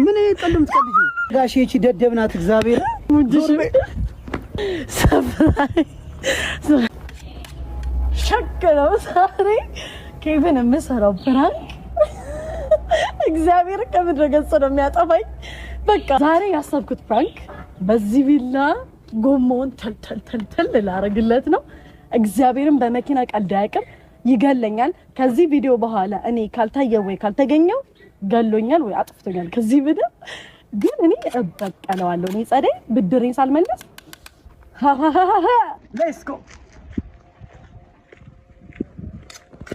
ምን ይጠልም ትቀልጂ ጋሽ እቺ ደደብናት እግዚአብሔር ሰፍራይ ሸከለው ሳሪ ኬቨን መስራው ፕራንክ እግዚአብሔር ከመድረገጽ ነው የሚያጠፋኝ። በቃ ዛሬ ያሰብኩት ፕራንክ በዚህ ቪላ ጎሞን ተልተል ላረግለት ነው። እግዚአብሔርን በመኪና ቀልድ አያውቅም፣ ይገለኛል። ከዚህ ቪዲዮ በኋላ እኔ ካልታየው ወይ ካልተገኘው ገሎኛል ወይ አጥፍቶኛል። ከዚህ ቪዲዮ ግን እኔ እበቀለዋለሁ። እኔ ጸደይ ብድሬን ሳልመለስ ሌትስ ጎ።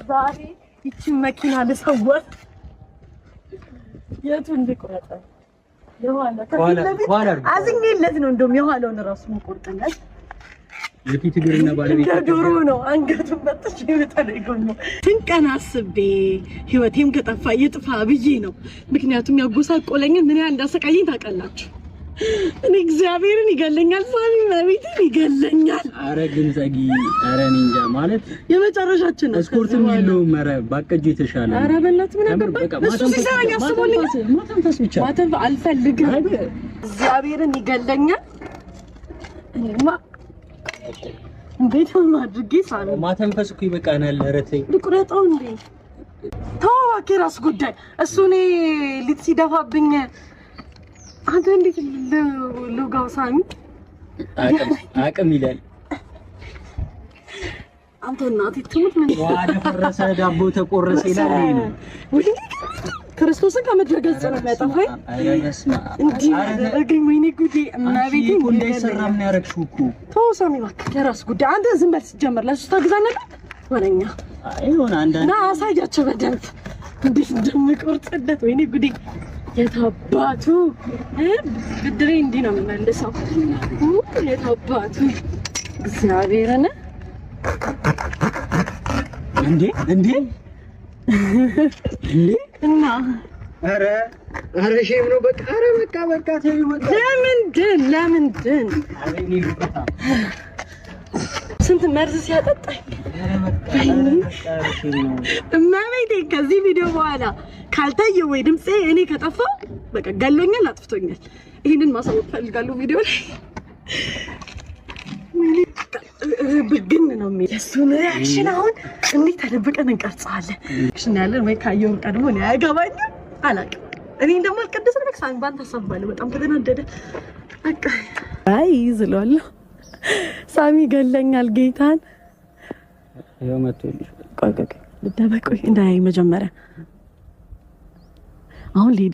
ዛሬ ይቺን መኪና ልሰወር የቱን ልቆረጠ የኋላ አዝኜለት ነው እንደውም የኋላውን ራሱ መቆርጠለት የፊት ግርና ባለቤት ዶሮ ነው አንገቱን በጥሽ ይወጣለኝ ነው። ትንቀና አስቤ ህይወቴም ከጠፋ ይጥፋ ብዬ ነው። ምክንያቱም ያጎሳቆለኝ ምን ያህል እንዳሰቃየኝ ታውቃላችሁ። እኔ እግዚአብሔርን ይገለኛል፣ ሳሚ ማቢትን ይገለኛል። አረ ግን ዘጊ አረ እንጃ ማለት የመጨረሻችን ነው። ስፖርት የሚለው መረ ባቀጅ የተሻለ አረ በእናትህ ምን አገባኝ እሱ ሲሰራኝ አስቦልኝ ማተንፈስ ብቻ ማተንፈስ አልፈልግም። እግዚአብሔርን ይገለኛል። እኔማ እንዴት ማድርጌ ሳሚ ማተንፈስ እኮ ይበቃናል። ኧረ ተይ ልቁረጠው እንዴ ተዋኪ ራስ ጉዳይ እሱ እኔ ሊጥ ሲደፋብኝ አንተ እንዴት ሉጋው ሳሚ አቅም ይላል። አንተ እናቴ ትሙት ምን ዋደ ፈረሰ ዳቦ ተቆረሰ ይላል ነው ክርስቶስን ከመድረገጽ ነው የሚያጠፋኝ። እንዴ አረጋኝ ወይኔ ጉዴ እናቤቴ እንዳይሰራም ነው ያረክሽው እኮ ተው ሳሚ እባክህ የራስ ጉዳይ። አንተ ዝም በል ስትጀምር ለሱ ታግዛለህ ወለኛ አይሆን አንዳንድ ና አሳያቸው በደንብ እንዴት እንደምቆርጥለት ወይኔ ጉዴ የታባቱ ብድሬ እንዲህ ነው የምመልሰው። የታባቱ እግዚአብሔርን እንዴ እና አረ ሼም ነው በቃ። አረ በቃ ተይው በቃ። ለምንድን አሬኒ ልቀታ ስንት መርዝ ሲያጠጣኝ። እማቤቴ ከዚህ ቪዲዮ በኋላ ካልታየ ወይ ድምጼ እኔ ከጠፋው በቃ ገሎኛል፣ አጥፍቶኛል። ይሄንን ማሳወቅ ፈልጋለሁ ቪዲዮ ላይ። ብግን ነው የሚል እሱን ሪአክሽን አሁን እንዴት ተደብቀን እንቀርጻለን? አክሽን ያለን ወይ ካየው ቀድሞ ነው ያገባኝ አላውቅም። እኔ እንደማልቀደስ ነው ሳሚ ባንተ አሳባለሁ። በጣም ተገናደደ በቃ አይ ዝሏለሁ። ሳሚ ገለኛል ጌታን ያው መጥቶልሽ ቆይ ልደበቅ ወይ እንዳይ መጀመሪያ አሁን